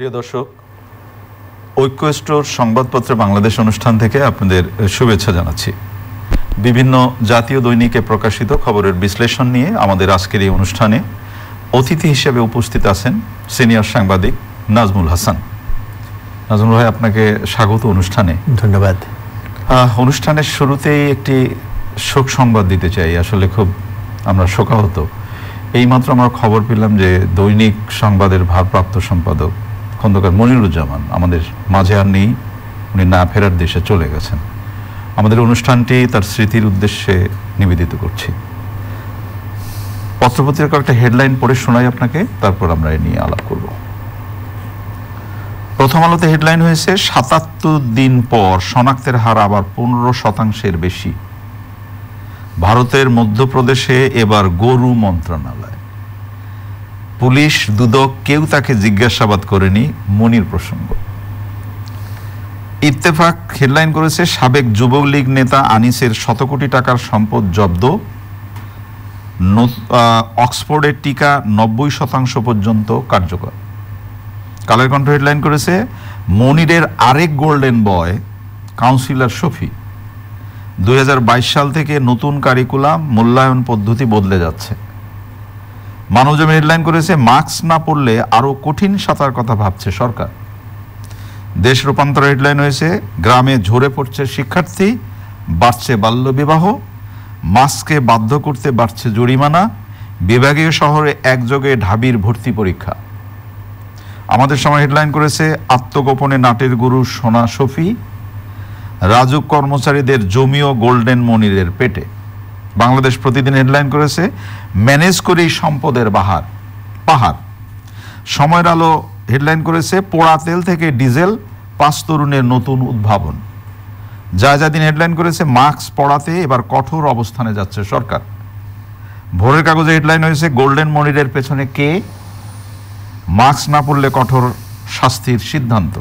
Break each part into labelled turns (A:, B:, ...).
A: প্রিয় দর্শক, ঐক্য স্টোর সংবাদপত্র বাংলাদেশ অনুষ্ঠান থেকে আপনাদের শুভেচ্ছা জানাচ্ছি। বিভিন্ন জাতীয় দৈনিকে প্রকাশিত খবরের বিশ্লেষণ নিয়ে আমাদের আজকের এই অনুষ্ঠানে অতিথি হিসেবে উপস্থিত আছেন সিনিয়র সাংবাদিক নাজমুল হাসান। নাজমুল ভাই, আপনাকে স্বাগত অনুষ্ঠানে।
B: ধন্যবাদ।
A: অনুষ্ঠানের শুরুতেই একটি শোক সংবাদ দিতে চাই। আসলে খুব আমরা শোকাহত। এইমাত্র আমরা খবর পেলাম যে দৈনিক সংবাদের ভারপ্রাপ্ত সম্পাদক খন্দকার মনিরুজ্জামান আমাদের মাঝে আর নেই, উনি না ফেরার দেশে চলে গেছেন। আমাদের অনুষ্ঠানটি তার স্মৃতির উদ্দেশ্যে নিবেদিত করছি। পত্রপত্রিকার একটা হেডলাইন পড়ে শোনাই আপনাকে, তারপর আমরা এ নিয়ে আলাপ করব। প্রথম আলোতে হেডলাইন হয়েছে ৭৭ দিন পর শনাক্তের হার আবার ১৫% বেশি। ভারতের মধ্যপ্রদেশে এবার গরু মন্ত্রণালয়, পুলিশ দুদক কেউ তাকে জিজ্ঞাসাবাদ করেনি, মনির প্রসঙ্গ। ইত্তেফাক হেডলাইন করেছে সাবেক যুবলীগ নেতা আনিসের শত কোটি টাকার সম্পদ জব্দ, অক্সফোর্ডের টিকা ৯০% পর্যন্ত কার্যকর। কালের কণ্ঠ হেডলাইন করেছে মনিরের আরেক গোল্ডেন বয় কাউন্সিলর শফি, ২০২২ সাল থেকে নতুন কারিকুলাম মূল্যায়ন পদ্ধতি বদলে যাচ্ছে। মানবজমিন হেডলাইন করেছে মাস্ক না পরলে আরো কঠিন শাস্তির কথা ভাবছে সরকার। দেশ রূপান্তর হেডলাইন হয়েছে গ্রামে ঝরে পড়ছে শিক্ষার্থী, বাড়ছে বাল্যবিবাহ, মাস্কে বাধ্য করতে বাড়ছে জরিমানা, বিভাগীয় শহরে একযোগে ঢাবির ভর্তি পরীক্ষা। আমাদের সময় হেডলাইন করেছে আত্মগোপনে নাটের গুরু সোনা শফি, রাজুক কর্মচারীদের জমিও গোল্ডেন মনিরের পেটে। বাংলাদেশ প্রতিদিন হেডলাইন করেছে ম্যানেজ করেই সম্পদের পাহাড়। সময়ের আলো হেডলাইন করেছে পোড়া তেল থেকে ডিজেল, ৫ তরুণের নতুন উদ্ভাবন। জায়জাদিন হেডলাইন করেছে মাস্ক পড়াতে এবার কঠোর অবস্থানে যাচ্ছে সরকার। ভোরের কাগজে হেডলাইন হয়েছে গোল্ডেন মনিরের পেছনে কে, মাস্ক না পরলে কঠোর শাস্তির সিদ্ধান্ত।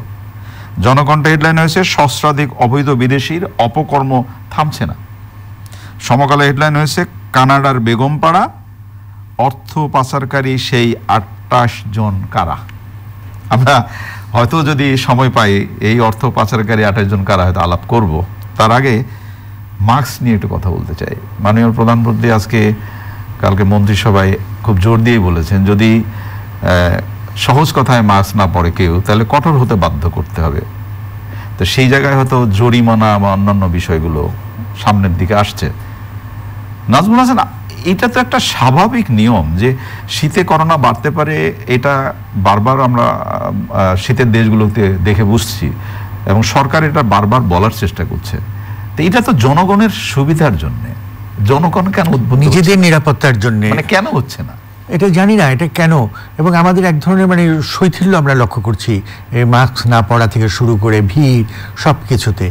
A: জনকণ্ঠ হেডলাইন হয়েছে সহস্রাধিক অবৈধ বিদেশির অপকর্ম থামছে না। সমকালে হেডলাইন হয়েছে কানাডার বেগমপাড়া, অর্থ পাচারকারী সেই ২৮ জন কারা। আমরা হয়তো যদি সময় পাই এই অর্থ পাচারকারী ২৮ জন কারা হয়তো আলাপ করব। তার আগে মাস্ক নিয়ে একটু কথা বলতে চাই। মাননীয় প্রধানমন্ত্রী কালকে মন্ত্রিসভায় খুব জোর দিয়েই বলেছেন যদি সহজ কথায় মাস্ক না পড়ে কেউ তাহলে কঠোর হতে বাধ্য করতে হবে। তো সেই জায়গায় হয়তো জরিমানা বা অন্যান্য বিষয়গুলো সামনের দিকে আসছে। নাজমুল হাসান, এটা তো একটা স্বাভাবিক নিয়ম যে শীতে করোনা বাড়তে পারে, এটা বারবার আমরা শীতের দেশগুলোতে দেখে বুঝছি এবং সরকার এটা বারবার বলার চেষ্টা করছে। তো এটা তো জনগণের সুবিধার জন্য, জনগণ কেন
B: নিজেদের নিরাপত্তার জন্য
A: কেন হচ্ছে না
B: এটা জানি না, এটা কেন। এবং আমাদের এক ধরনের শৈথিল্য আমরা লক্ষ্য করছি, মাস্ক না পরা থেকে শুরু করে ভিড় সব কিছুতে।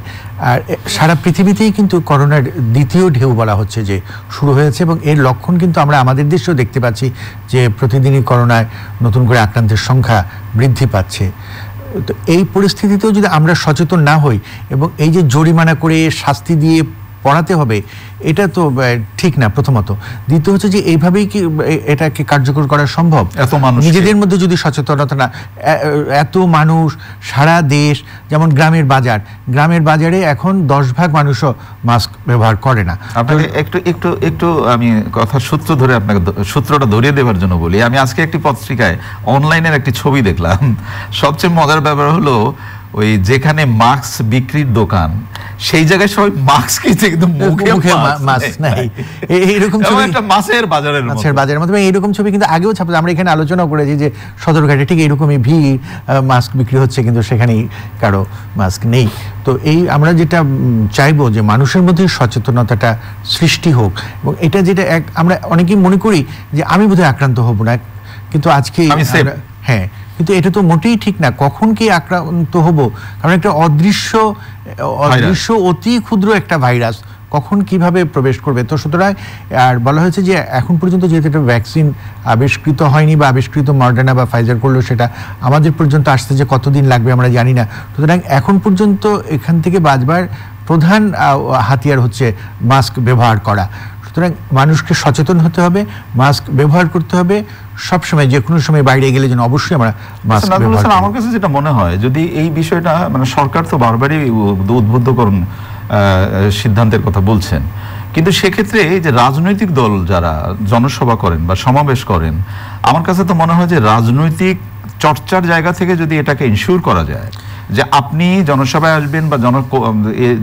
B: আর সারা পৃথিবীতেই কিন্তু করোনার দ্বিতীয় ঢেউ বলা হচ্ছে যে শুরু হয়েছে এবং এর লক্ষণ কিন্তু আমরা আমাদের দেশেও দেখতে পাচ্ছি যে প্রতিদিনই করোনায় নতুন করে আক্রান্তের সংখ্যা বৃদ্ধি পাচ্ছে। তো এই পরিস্থিতিতেও যদি আমরা সচেতন না হই এবং এই যে জরিমানা করে শাস্তি দিয়ে পড়াতে হবে, এটা তো ঠিক না প্রথমত। দ্বিতীয় হচ্ছে যে এইভাবেই কি এটাকে কার্যকর করা সম্ভব?
A: এত মানুষ
B: নিজেদের মধ্যে যদি সচেতনতা না, এত মানুষ সারা দেশ, যেমন গ্রামের বাজারে এখন 10 ভাগ মানুষও মাস্ক ব্যবহার করে না।
A: আপনাকে একটু আমি কথার সূত্র ধরে আপনাকে সূত্রটা ধরিয়ে দেওয়ার জন্য বলি। আমি আজকে একটি পত্রিকায় অনলাইনের একটি ছবি দেখলাম। সবচেয়ে মজার ব্যাপার হলো ওই যেখানে মাস্ক বিক্রির দোকান সেই জায়গায় সবাই মাস্ক কিনছে কিন্তু মুখে মাস্ক নাই।
B: এইরকম ছবি একটা মাছের বাজারের মতো এইরকম ছবি কিন্তু আগেও ছাপছে। আমরা এখানে আলোচনা করেছি যে সদরঘাটে ঠিক এইরকমই ভিড়, মাস্ক বিক্রি হচ্ছে কিন্তু সেখানেই কারো মাস্ক নেই। তো আমরা যেটা চাইবো যে মানুষের মধ্যে সচেতনতাটা সৃষ্টি হোক এবং এটা যেটা আমরা অনেকেই মনে করি যে আমি বোধহয় আক্রান্ত হব না, কিন্তু আজকে হ্যাঁ, কিন্তু এটা তো মোটেই ঠিক না। কখন কি আক্রান্ত হব, কারণ একটা অদৃশ্য অতি ক্ষুদ্র একটা ভাইরাস কখন কিভাবে প্রবেশ করবে। তো সুতরাং আর বলা হয়েছে যে এখন পর্যন্ত যেহেতু একটা ভ্যাকসিন আবিষ্কৃত হয়নি বা আবিষ্কৃত মডার্না বা ফাইজার করলেও সেটা আমাদের পর্যন্ত আসতে যে কতদিন লাগবে আমরা জানি না। সুতরাং এখন পর্যন্ত এখান থেকে বাঁচবার প্রধান হাতিয়ার হচ্ছে মাস্ক ব্যবহার করা। সুতরাং মানুষকে সচেতন হতে হবে, মাস্ক ব্যবহার করতে হবে, সবসময় যে কোনো সময় বাইরে গেলে যেন অবশ্যই আমরা মাস্ক ব্যবহার করি।
A: আমার কাছে যেটা মনে হয়, যদি এই বিষয়টা মানে সরকার তো বারবারই উদ্বুদ্ধকরণ সিদ্ধান্তের কথা বলছেন, কিন্তু সেক্ষেত্রে যে রাজনৈতিক দল যারা জনসভা করেন বা সমাবেশ করেন, আমার কাছে তো মনে হয় যে রাজনৈতিক চর্চার জায়গা থেকে যদি এটাকে ইনশিওর করা যায় যে আপনি জনসভায় আসবেন বা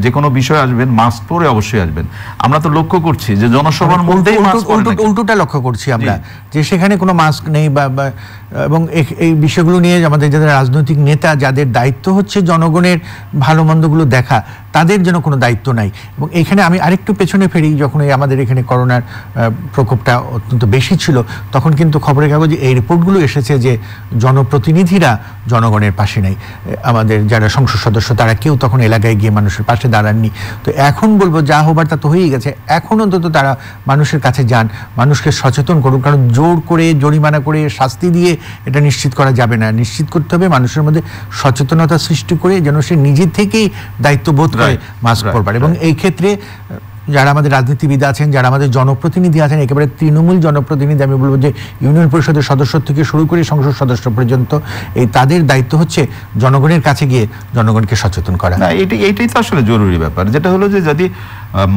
A: যে কোনো বিষয়ে আসবেন, মাস্ক পরে অবশ্যই আসবেন। আমরা তো লক্ষ্য করছি যে জনসভার মধ্যেই
B: উল্টোটা লক্ষ্য করছি আমরা, যে সেখানে কোনো মাস্ক নেই বা এবং এই বিষয়গুলো নিয়ে আমাদের যাদের রাজনৈতিক নেতা, যাদের দায়িত্ব হচ্ছে জনগণের ভালো মন্দগুলো দেখা, তাদের যেন কোনো দায়িত্ব নাই। এবং এখানে আমি আরেকটু পেছনে ফেরি, যখন আমাদের এখানে করোনার প্রকোপটা অত্যন্ত বেশি ছিল, তখন কিন্তু খবরের কাগজে এই রিপোর্টগুলো এসেছে যে জনপ্রতিনিধিরা জনগণের পাশে নেই। আমাদের যারা সংসদ সদস্য তারা কেউ তখন এলাকায় গিয়ে মানুষের পাশে দাঁড়াননি। তো এখন বলবো যা হবার তা তো হয়েই গেছে, এখন অন্তত তারা মানুষের কাছে যান, মানুষকে সচেতন করুন। কারণ জোর করে, জরিমানা করে, শাস্তি দিয়ে এটা নিশ্চিত করা যাবে না। নিশ্চিত করতে হবে মানুষের মধ্যে সচেতনতা সৃষ্টি করে যেন সে নিজে থেকেই দায়িত্ববোধ করে মাস্ক পরবার। এবং এই ক্ষেত্রে যারা আমাদের রাজনীতিবিদ আছেন, যারা আমাদের জনপ্রতিনিধি আছেন, একেবারে তৃণমূল জনপ্রতিনিধি, আমি বলবো যে ইউনিয়ন পরিষদের সদস্য থেকে শুরু করে সংসদ সদস্য পর্যন্ত, তাদের দায়িত্ব হচ্ছে জনগণের কাছে গিয়ে জনগণকে সচেতন করা।
A: না, এইটাই তো আসলে জরুরি ব্যাপার, যেটা হলো যে যদি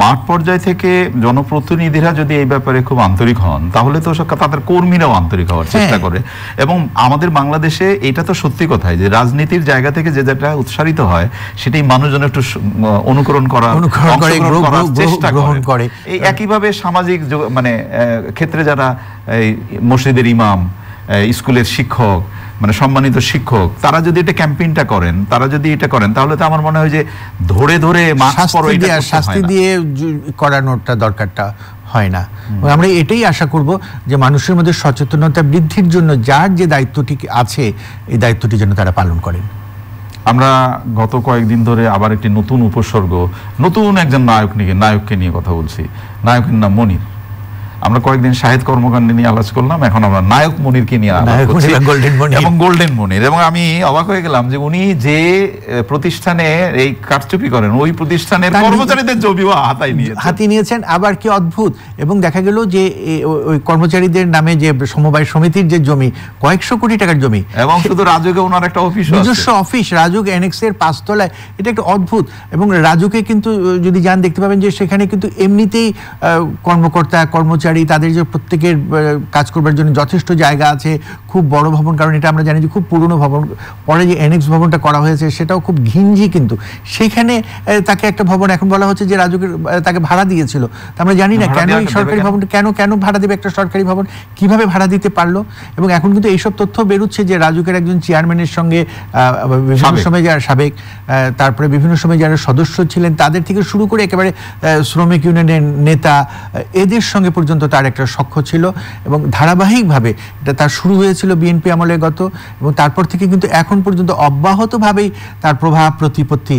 A: মাঠ পর্যায় থেকে জনপ্রতিনিধিরা যদি এই ব্যাপারে খুব আন্তরিক হন, তাহলে তো তাদের কর্মীরাও আন্তরিক হওয়ার চেষ্টা করে। এবং আমাদের বাংলাদেশে এটা তো সত্যি কথাই যে রাজনীতির জায়গা থেকে যেটা উৎসারিত হয় সেটাই মানুষজন একটু অনুকরণ করার চেষ্টা করে। এই একইভাবে সামাজিক মানে ক্ষেত্রে যারা এই মসজিদের ইমাম, স্কুলের শিক্ষক, মানে সম্মানিত শিক্ষক, তারা যদি এটা ক্যাম্পেইনটা করেন, তাহলে তো আমার মনে হয় যে ধরে ধরে
B: শাস্তি দিয়ে করানোটা দরকারটা হয় না। আমরা এটাই আশা করব যে মানুষের মধ্যে সচেতনতা বৃদ্ধির জন্য যার যে দায়িত্বটি আছে, এই দায়িত্বটি যেন তারা পালন করেন।
A: আমরা গত কয়েকদিন ধরে আবার একটি নতুন উপসর্গ, নতুন একজন নায়ককে নিয়ে কথা বলছি। নায়কের নাম মনির। আমরা কয়েকদিন শাহেদ কর্মকাণ্ড নিয়ে আলোচনা করলাম, এখন আমরা নায়ক মনিরকে নিয়ে এবং গোল্ডেন মনির। এবং আমি অবাক হয়ে গেলাম যে উনি যে প্রতিষ্ঠানে এই কারচুপি করেন, ওই প্রতিষ্ঠানের কর্মচারীদের জমিও হাতিয়ে নিয়েছেন।
B: আবার কি অদ্ভুত! এবং দেখা গেল যে ওই কর্মচারীদের নামে যে সমবায় সমিতির যে জমি, কয়েকশো কোটি টাকার জমি,
A: এবং শুধু রাজুকে ওনার একটা অফিস,
B: নিজস্ব অফিস, রাজুক অ্যানেক্স এর 5 তলায়। এটা একটা অদ্ভুত। এবং রাজুকে কিন্তু যদি যান দেখতে পাবেন যে সেখানে কিন্তু এমনিতেই কর্মকর্তা, কর্মচারী, তাদের যে প্রত্যেকের কাজ করবার জন্য যথেষ্ট জায়গা আছে। খুব বড় ভবন, কারণ এটা আমরা জানি যে খুব পুরনো ভবন। পরে যে অ্যানেক্স ভবনটা করা হয়েছে সেটাও খুব ঘিঞ্জি, কিন্তু সেখানে তাকে একটা ভবন এখন বলা হচ্ছে যে রাজুকে তাকে ভাড়া দিয়েছিল। আমরা জানি না কেন এই সরকারি ভবনটা কেন ভাড়া দেবে একটা সরকারি ভবন, কিভাবে ভাড়া দিতে পারলো। এবং এখন কিন্তু এইসব তথ্য বেরোচ্ছে যে রাজুকের একজন চেয়ারম্যানের সঙ্গে বিভিন্ন সময় যারা সাবেক, তারপরে বিভিন্ন সময় যারা সদস্য ছিলেন, তাদের থেকে শুরু করে একেবারে শ্রমিক ইউনিয়নের নেতা, এদের সঙ্গে পর্যন্ত তার একটা সখ্য ছিল। এবং ধারাবাহিকভাবে এটা তার শুরু হয়েছিল বিএনপি আমলে গত, এবং তারপর থেকে কিন্তু এখন পর্যন্ত অব্যাহতভাবেই তার প্রভাব প্রতিপত্তি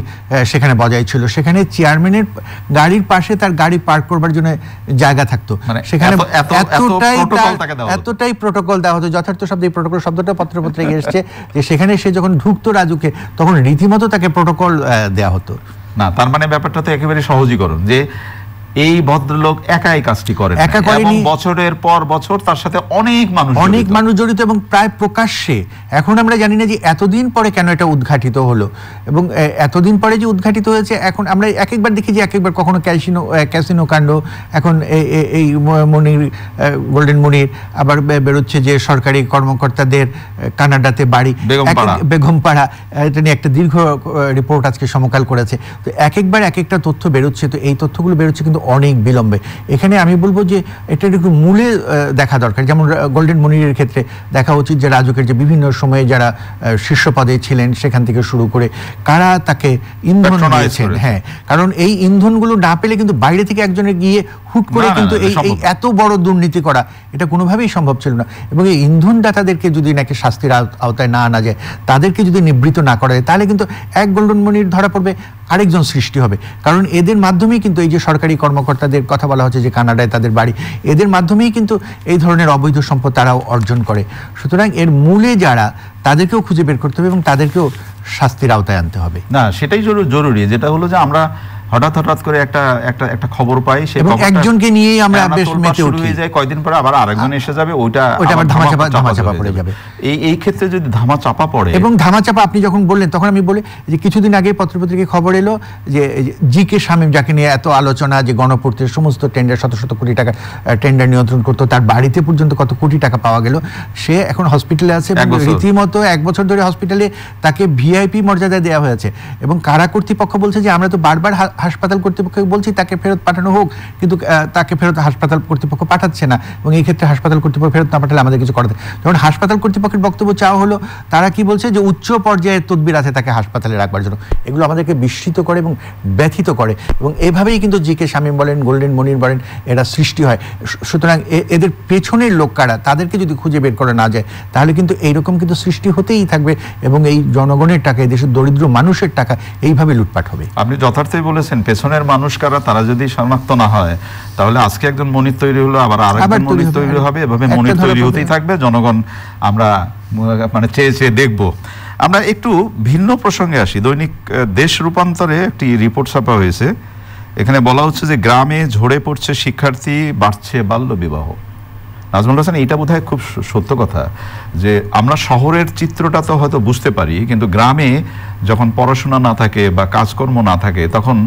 B: সেখানে বজায় ছিল। সেখানে চেয়ারম্যানের গাড়ির পাশে তার গাড়ি পার্ক করবার জন্য জায়গা থাকতো, সেখানে এতটাই প্রোটোকল দেওয়া হতো। যথার্থ শব্দ, এই প্রোটোকল শব্দটা পত্রপত্রে এসেছে যে সেখানে সে যখন ঢুকতো রাজুকে, তখন রীতিমতো তাকে প্রোটোকল দেওয়া হতো
A: না। তার মানে ব্যাপারটা তো একেবারে সহজীকরণ যে এই ভদ্রলোক একাই কাজটি করেন, এবং বছরের পর বছর তার সাথে অনেক মানুষ
B: জড়িত, এবং প্রায় প্রকাশ্যে। এখন আমরা জানি না যে এতদিন পরে কেন এটা উদ্ঘাটিত হলো, এবং এতদিন পরে যে উদ্ঘাটিত হয়েছে, এখন আমরা একবার দেখি যে একবার কখনো ক্যাসিনো কাণ্ড, এখন এই মনির, গোল্ডেন মনির, আবার বেরোচ্ছে যে সরকারি কর্মকর্তাদের কানাডাতে বাড়ি, বেগমপাড়া। এটা নিয়ে একটা দীর্ঘ রিপোর্ট আজকে সমকাল করেছে। তো একবার এক একটা তথ্য বেরোচ্ছে। তো এই তথ্যগুলো বেরোচ্ছে কিন্তু অনেক বিলম্বে। এখানে আমি বলবো যে এটা একটু মূলে দেখা দরকার। যেমন গোল্ডেন মনিরের ক্ষেত্রে দেখা উচিত যে রাজুকের যে বিভিন্ন সময়ে যারা শীর্ষ পদে ছিলেন, সেখান থেকে শুরু করে কারা তাকে ইন্ধন দিয়েছেন। হ্যাঁ, কারণ এই ইন্ধনগুলো না পেলে কিন্তু বাইরে থেকে একজনের গিয়ে হুট করে কিন্তু এই এত বড় দুর্নীতি করা এটা কোনোভাবেই সম্ভব ছিল না। এবং এই ইন্ধনদাতাদেরকে যদি নাকি শাস্তির আওতায় না আনা যায়, তাদেরকে যদি নিবৃত্ত না করা যায়, তাহলে কিন্তু এক গোল্ডেন মনির ধরা পড়বে, আরেকজন সৃষ্টি হবে। কারণ এদের মাধ্যমেই কিন্তু এই যে সরকারি কর্মকর্তাদের কথা বলা হচ্ছে যে কানাডায় তাদের বাড়ি, এদের মাধ্যমেই কিন্তু এই ধরনের অবৈধ সম্পদ তারাও অর্জন করে। সুতরাং এর মূলে যারা, তাদেরকেও খুঁজে বের করতে হবে এবং তাদেরকেও শাস্তির আওতায় আনতে হবে।
A: না, সেটাই জরুরি। যেটা হলো যে আমরা হঠাৎ করে একটা খবর পাই, সে
B: একজনকে নিয়েই আমরা বেশ মেতে উঠি,
A: হয়ে যায়, কয়েকদিন পরে আবার আরেকজন এসে যাবে, ওইটা
B: আবার ধামাচাপা পড়ে যাবে।
A: এই ক্ষেত্রে যদি ধামাচাপা পড়ে,
B: এবং ধামাচাপা আপনি যখন বললেন তখন আমি বলি যে কিছুদিন আগে পত্রপত্রিকায় খবর এলো যে জি.কে. শামীম, যাকে নিয়ে এত আলোচনা, যে গণপূর্তের সমস্ত টেন্ডার শত শত কোটি টাকা টেন্ডার নিয়ন্ত্রণ করতো, তার বাড়িতে পর্যন্ত কত কোটি টাকা পাওয়া গেল, সে এখন হসপিটালে আছে, রীতিমতো 1 বছর ধরে হসপিটালে তাকে ভিআইপি মর্যাদা দেওয়া হয়েছে। এবং কারা কর্তৃপক্ষ বলছে যে আমরা তো বারবার হাসপাতাল কর্তৃপক্ষকে বলছি তাকে ফেরত পাঠানো হোক, কিন্তু তাকে ফেরত হাসপাতাল কর্তৃপক্ষ পাঠাচ্ছে না, এবং এই ক্ষেত্রে হাসপাতাল কর্তৃপক্ষ ফেরত না পাঠালে আমাদের কিছু করাতে। যখন হাসপাতাল কর্তৃপক্ষের বক্তব্য চাওয়া হলো, তারা কি বলছে যে উচ্চ পর্যায়ের তদবির আছে তাকে হাসপাতালে রাখবার জন্য। এগুলো আমাদেরকে বিস্মিত করে এবং ব্যথিত করে, এবং এভাবেই কিন্তু জি.কে. শামীম বলেন, গোল্ডেন মনির বলেন, এরা সৃষ্টি হয়। সুতরাং এদের পেছনের লোক কারা, তাদেরকে যদি খুঁজে বের করা না যায়, তাহলে কিন্তু এইরকম কিন্তু সৃষ্টি হতেই থাকবে, এবং এই জনগণের টাকা, এই দেশের দরিদ্র মানুষের টাকা এইভাবে লুটপাট হবে।
A: আপনি যথার্থই বলেছেন, পেছনের মানুষ কারা তারা যদি শনাক্ত না হয়, তাহলে আজকে একজন মনির তৈরি হলো, আবার আরেকজন মনির তৈরি হবে, এভাবে মনির তৈরি হতেই থাকবে। জনগণ আমরা চেয়ে দেখব। আমরা একটু ভিন্ন প্রসঙ্গে আসি। দৈনিক দেশ রূপান্তরে একটি রিপোর্ট ছাপা হয়েছে, এখানে বলা হচ্ছে যে গ্রামে ঝরে পড়ছে শিক্ষার্থী, বাড়ছে বাল্য বিবাহ। নাজমুল হাসান, এটা বোধহয় খুব সত্য কথা যে আমরা শহরের চিত্রটা তো হয়তো বুঝতে পারি, কিন্তু গ্রামে যখন পড়াশোনা না থাকে বা কাজকর্ম না থাকে, তখন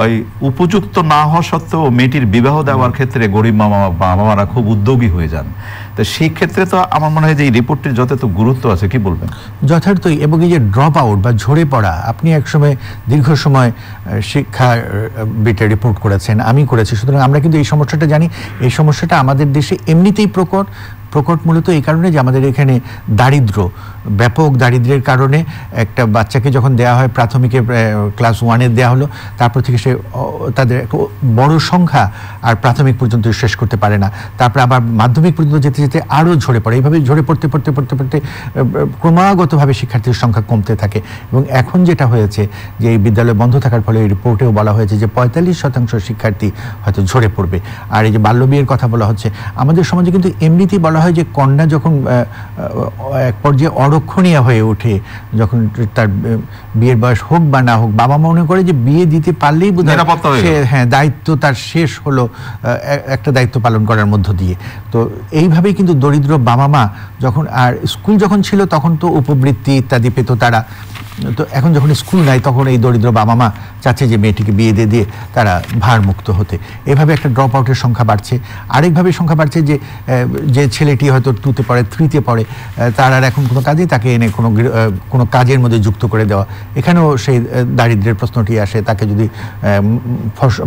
A: ওই উপযুক্ত না হওয়া সত্ত্বেও মেয়েটির বিবাহ দেওয়ার ক্ষেত্রে গরিব বাবা-মারা খুব উদ্যোগী হয়ে যান। তো সেই ক্ষেত্রে তো আমার মনে হয় যে এই রিপোর্টটির যথেষ্ট গুরুত্ব আছে, কি বলবেন?
B: যথার্থই। এবং এই যে ড্রপ আউট বা ঝরে পড়া, আপনি একসময় দীর্ঘ সময় শিক্ষা বিটে রিপোর্ট করেছেন, আমি করেছি, সুতরাং আমরা কিন্তু এই সমস্যাটা জানি। এই সমস্যাটা আমাদের দেশে এমনিতেই প্রকট মূলত এই কারণে যে আমাদের এখানে দারিদ্র, ব্যাপক দারিদ্র্যের কারণে একটা বাচ্চাকে যখন দেওয়া হয়, প্রাথমিকে ক্লাস 1-এ দেওয়া হলো, তারপর থেকে সে তাদের বড় সংখ্যা আর প্রাথমিক পর্যন্ত শেষ করতে পারে না, তারপরে আবার মাধ্যমিক পর্যন্ত যেতে যেতে আরও ঝরে পড়ে। এইভাবে ঝরে পড়তে ক্রমাগতভাবে শিক্ষার্থীর সংখ্যা কমতে থাকে। এবং এখন যেটা হয়েছে যে এই বিদ্যালয় বন্ধ থাকার ফলে এই রিপোর্টেও বলা হয়েছে যে 45% শিক্ষার্থী হয়তো ঝরে পড়বে। আর এই যে বাল্যবিয়ের কথা বলা হচ্ছে, আমাদের সমাজে কিন্তু এমনিতেই বলা হয় যে কন্যা যখন এক পর্যায়ে অরক্ষণীয় হয়ে ওঠে, যখন তার বিয়ের বয়স হোক বা না হোক, বাবা মনে করে যে বিয়ে দিতে পারলেই বোধহয় দায়িত্ব তার শেষ হলো, একটা দায়িত্ব পালন করার মধ্য দিয়ে। তো এইভাবেই কিন্তু দরিদ্র বাবা মা যখন, আর স্কুল যখন ছিল তখন তো উপবৃত্তি ইত্যাদি পেত তারা, তো এখন যখন স্কুল নাই তখন এই দরিদ্র বাবা মা চাচ্ছে যে মেয়েটিকে বিয়ে দিয়ে তারা ভারমুক্ত হতে। এভাবে একটা ড্রপ আউটের সংখ্যা বাড়ছে। আরেকভাবে সংখ্যা বাড়ছে যে ছেলেটি হয়তো 2-তে পড়ে, 3-তে পড়ে, তার আর এখন কোনো কাজেই তাকে এনে কোনো কাজের মধ্যে যুক্ত করে দেওয়া, এখানেও সেই দারিদ্র্যের প্রশ্নটি আসে। তাকে যদি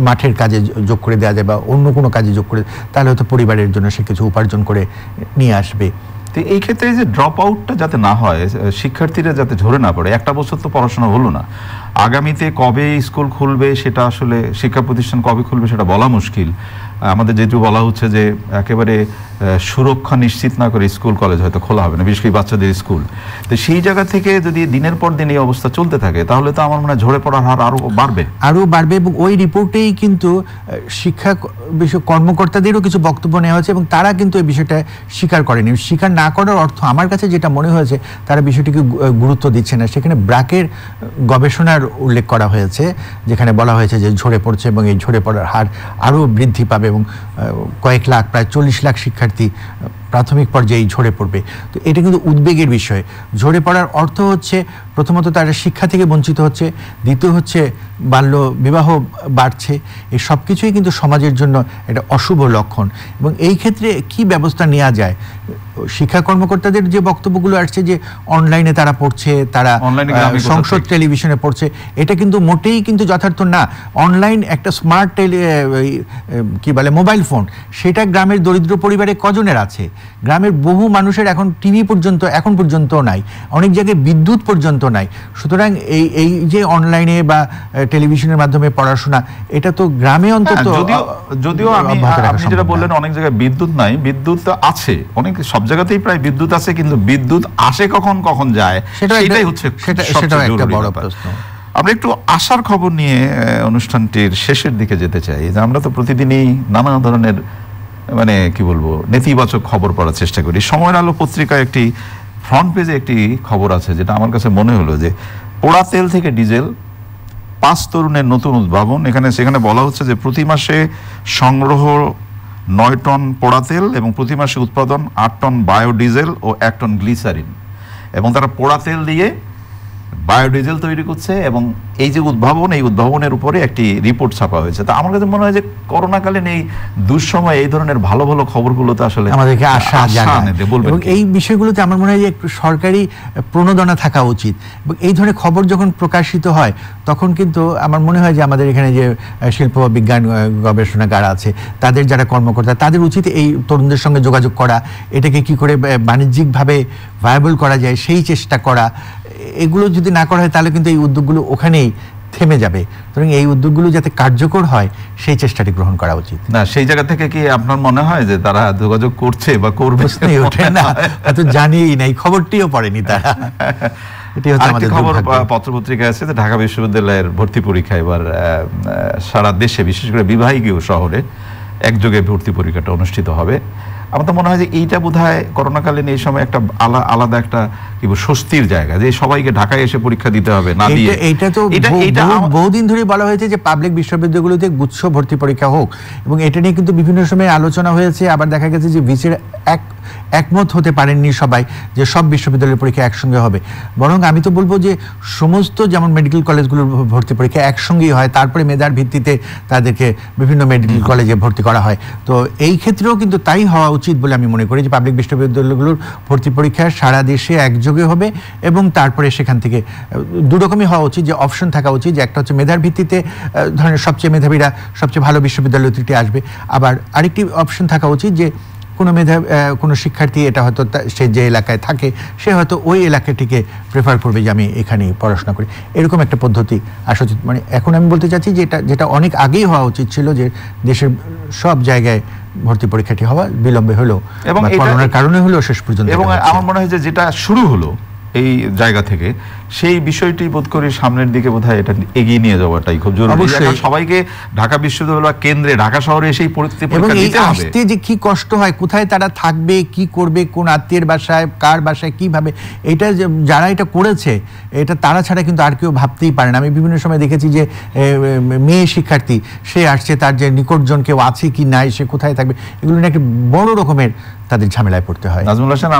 B: মাঠের কাজে যোগ করে দেওয়া যায় বা অন্য কোনো কাজে যোগ করে, তাহলে হয়তো পরিবারের জন্য সে কিছু উপার্জন করে নিয়ে আসবে।
A: তো এই ক্ষেত্রে যে ড্রপ আউটটা যাতে না হয়, শিক্ষার্থীরা যাতে ঝরে না পড়ে, একটা বছর তো পড়াশোনা হলো না, আগামীতে কবে স্কুল খুলবে সেটা আসলে, শিক্ষা প্রতিষ্ঠান কবে খুলবে সেটা বলা মুশকিল। আমাদের যেটু বলা হচ্ছে যে একেবারে সুরক্ষা নিশ্চিত না করে স্কুল কলেজ হয়তো খোলা হবে না, বিশেষ করে বাচ্চাদের স্কুল। তো সেই জায়গা থেকে যদি দিনের পর দিন এই অবস্থা চলতে থাকে, তাহলে তো আমার মনে হয় ঝরে পড়ার হার আরও বাড়বে। এবং
B: ওই রিপোর্টেই কিন্তু শিক্ষা বিষয় কর্মকর্তাদেরও কিছু বক্তব্য নেওয়া হয়েছে, এবং তারা কিন্তু এই বিষয়টা স্বীকার করেনি। স্বীকার না করার অর্থ আমার কাছে যেটা মনে হয়েছে, তারা বিষয়টিকে গুরুত্ব দিচ্ছে না। সেখানে ব্র্যাকের গবেষণার উল্লেখ করা হয়েছে, যেখানে বলা হয়েছে যে ঝরে পড়ছে এবং এই ঝরে পড়ার হার আরও বৃদ্ধি পাবে, এবং কয়েক লাখ, প্রায় 40 লাখ শিক্ষার্থী প্রাথমিক পর্যায়ে ঝরে পড়বে। তো এটা কিন্তু উদ্বেগের বিষয়। ঝরে পড়ার অর্থ হচ্ছে প্রথমত তারা শিক্ষা থেকে বঞ্চিত হচ্ছে, দ্বিতীয় হচ্ছে বাল্য বিবাহ বাড়ছে। এই সব কিছুই কিন্তু সমাজের জন্য একটা অশুভ লক্ষণ। এবং এই ক্ষেত্রে কি ব্যবস্থা নেওয়া যায়? শিক্ষা কর্মকর্তাদের যে বক্তব্যগুলো আসছে যে অনলাইনে তারা পড়ছে, তারা সংসদ টেলিভিশনে পড়ছে, এটা কিন্তু মোটেই কিন্তু যথার্থ না। অনলাইন একটা স্মার্ট মোবাইল ফোন, সেটা গ্রামের দরিদ্র পরিবারে কজনের আছে? গ্রামের বহু মানুষের এখন টিভি পর্যন্ত এখন পর্যন্ত নাই, অনেক জায়গায় বিদ্যুৎ পর্যন্ত নাই। সুতরাং এই যে অনলাইনে বা টেলিভিশনের মাধ্যমে পড়াশোনা, এটা তো গ্রামে অন্তত,
A: যদিও আপনি যেটা বললেন অনেক জায়গায় বিদ্যুৎ নাই, বিদ্যুৎ আছে, অনেক সব জায়গাতেই প্রায় বিদ্যুৎ আছে, কিন্তু বিদ্যুৎ আসে কখন যায় সেটাই হচ্ছে একটা বড় প্রশ্ন। আমরা একটু আশার খবর নিয়ে অনুষ্ঠানটির শেষের দিকে যেতে চাই। যে আমরা তো প্রতিদিনই নানা ধরনের কি বলবো নেতিবাচক খবর পড়ার চেষ্টা করি। সময়ের আলো পত্রিকায় একটি ফ্রন্ট পেজে একটি খবর আছে যেটা আমার কাছে মনে হলো যে পোড়া তেল থেকে ডিজেল, 5 তরুণের নতুন উদ্ভাবন। সেখানে বলা হচ্ছে যে প্রতি মাসে সংগ্রহ 9 টন পোড়া তেল এবং প্রতি মাসে উৎপাদন 8 টন বায়োডিজেল ও 1 টন গ্লিসারিন, এবং তারা পোড়া তেল দিয়ে বায়োডিজেল তৈরি করছে। এবং এই যে উদ্ভাবন, এই উদ্ভাবনের উপরে একটি রিপোর্ট ছাপা হয়েছে। তা আমার কাছে মনে হয় যে করোনাকালীন এই দুঃসময় এই ধরনের ভালো ভালো খবরগুলোতে আসলে
B: আমাদেরকে আশা জাগায়, এবং এই বিষয়গুলোতে আমার মনে হয় যে একটু সরকারি প্রণোদনা থাকা উচিত। এবং এই ধরনের খবর যখন প্রকাশিত হয় তখন কিন্তু আমার মনে হয় যে আমাদের এখানে যে শিল্প বিজ্ঞান গবেষণাগার আছে, তাদের যারা কর্মকর্তা, তাদের উচিত এই তরুণদের সঙ্গে যোগাযোগ করা, এটাকে কি করে বাণিজ্যিকভাবে ভায়াবল করা যায় সেই চেষ্টা করা। এগুলো যদি না করা হয় তাহলে কিন্তু এই উদ্যোগগুলো ওখানেই থেমে যাবে। সুতরাং এই উদ্যোগগুলো যাতে কার্যকর হয় সেই চেষ্টাটি গ্রহণ করা উচিত।
A: না, সেই জায়গা থেকে কি আপনার মনে হয় যে তারা যোগাযোগ করছে বা করবে?
B: না, হয়তো জানিই নাই, খবরটিও পড়েনি তারা।
A: খবর পত্রপত্রিকায় আছে যে ঢাকা বিশ্ববিদ্যালয়ের ভর্তি পরীক্ষা এবার সারা দেশে, বিশেষ করে বিভাগীয় শহরে একযোগে ভর্তি পরীক্ষাটা অনুষ্ঠিত হবে। আমার তো মনে হয় যে এইটা বোধহয় করোনাকালীন এই সময় একটা আলাদা একটা কি স্বস্তির জায়গা, যে সবাইকে ঢাকায় এসে পরীক্ষা দিতে হবে না দিয়ে।
B: এটা তো বহুদিন ধরে বলা হয়েছে যে পাবলিক বিশ্ববিদ্যালয়গুলোতে গুচ্ছ ভর্তি পরীক্ষা হোক, এবং এটা নিয়ে কিন্তু বিভিন্ন সময় আলোচনা হয়েছে। আবার দেখা গেছে যে ভিসির একমত হতে পারেননি সবাই যে সব বিশ্ববিদ্যালয়ের পরীক্ষা একসঙ্গে হবে। বরং আমি তো বলবো যে সমস্ত, যেমন মেডিকেল কলেজগুলোর ভর্তি পরীক্ষা একসঙ্গেই হয়, তারপরে মেধার ভিত্তিতে তাদেরকে বিভিন্ন মেডিকেল কলেজে ভর্তি করা হয়। তো এই ক্ষেত্রেও কিন্তু তাই হওয়া উচিত বলে আমি মনে করি যে পাবলিক বিশ্ববিদ্যালয়গুলোর ভর্তি পরীক্ষা সারা দেশে একযোগে হবে, এবং তারপরে সেখান থেকে দুরকমই হওয়া উচিত, যে অপশন থাকা উচিত, যে একটা হচ্ছে মেধার ভিত্তিতে ধরেন সবচেয়ে মেধাবীরা সবচেয়ে ভালো বিশ্ববিদ্যালয়টি আসবে, আবার আরেকটি অপশন থাকা উচিত যে কোনো শিক্ষার্থী, এটা হয়তো সে যে এলাকায় থাকে সে হয়তো ওই এলাকাটিকে প্রেফার করবে যে আমি এখানেই পড়াশোনা করি, এরকম একটা পদ্ধতি আসা উচিত। মানে এখন আমি বলতে চাচ্ছি যে যেটা অনেক আগেই হওয়া উচিত ছিল, যে দেশের সব জায়গায় ভর্তি পরীক্ষাটি হওয়া বিলম্বে হলো এবং করোনার কারণে হলো শেষ পর্যন্ত।
A: এবং আমার মনে হয় যে যেটা শুরু হলো এই জায়গা থেকে, সেই বিষয়টি বোধ করি সামনের দিকে বোধহয় এটা এগিয়ে নিয়ে যাওয়াটাই খুব জরুরি। সবাইকে ঢাকা বিশ্ববিদ্যালয় কেন্দ্রে, ঢাকা শহরে এসেই পরীক্ষা দিতে হবে।
B: আসতে যে কি কষ্ট হয়, কোথায় তারা থাকবে, কি করবে, কোন আত্মীয়ের বাসায়, কার বাসায়, কিভাবে, এটা যারা এটা করেছে এটা তারা ছাড়া কিন্তু আর কেউ ভাবতেই পারে না। আমি বিভিন্ন সময় দেখেছি যে মেয়ে শিক্ষার্থী, সে আসছে, তার যে নিকটজন কেউ আছে কি নাই, সে কোথায় থাকবে, এগুলো নিয়ে একটা বড় রকমের তাদের ঝামেলায় পড়তে হয়।
A: নাজমুল হাসান,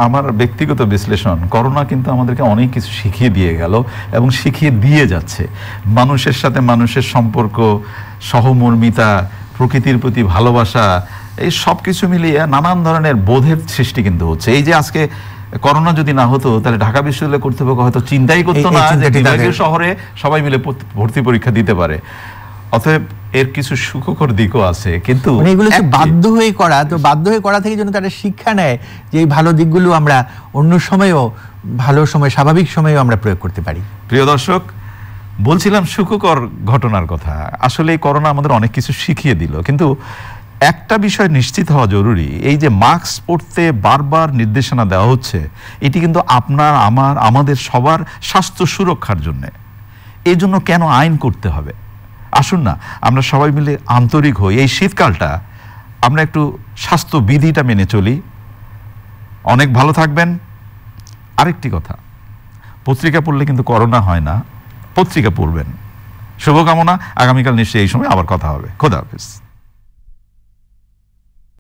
A: আমার ব্যক্তিগত বিশ্লেষণ, করোনা কিন্তু আমাদেরকে অনেক কিছু শিখিয়ে দিয়ে গেল এবং শিখিয়ে দিয়ে যাচ্ছে। মানুষের সাথে মানুষের সম্পর্ক, সহমর্মিতা, প্রকৃতির প্রতি ভালোবাসা, এই সব কিছু মিলিয়ে নানান ধরনের বোধের সৃষ্টি কিন্তু হচ্ছে। এই যে আজকে করোনা যদি না হতো তাহলে ঢাকা বিশ্ববিদ্যালয় কর্তৃপক্ষ হয়তো চিন্তাই করতো না যে বিভাগীয় শহরে সবাই মিলে ভর্তি পরীক্ষা দিতে পারে। অতএব এর কিছু সুখকর দিকও আছে, কিন্তু
B: এগুলো বাধ্য হয়ে করা, তো বাধ্য হয়ে করা থেকে যেন তারা শিক্ষা নেয় যে এই ভালো দিকগুলো আমরা অন্য সময়েও, ভালো সময়, স্বাভাবিক সময়েও আমরা প্রয়োগ করতে পারি।
A: প্রিয় দর্শক, বলছিলাম সুখকর ঘটনার কথা। আসলে এই করোনা আমাদের অনেক কিছু শিখিয়ে দিল, কিন্তু একটা বিষয় নিশ্চিত হওয়া জরুরি, এই যে মাস্ক পরতে বারবার নির্দেশনা দেওয়া হচ্ছে, এটি কিন্তু আপনার, আমাদের সবার স্বাস্থ্য সুরক্ষার জন্য। এই জন্য কেন আইন করতে হবে? আসুন না আমরা সবাই মিলে আন্তরিক হই, এই শীতকালটা আমরা একটু স্বাস্থ্যবিধিটা মেনে চলি। অনেক ভালো থাকবেন। আরেকটি কথা, পত্রিকা পড়লে কিন্তু করোনা হয় না, পত্রিকা পড়বেন। শুভকামনা। আগামীকাল নিশ্চয়ই এই সময় আবার কথা হবে। খোদা হাফেজ।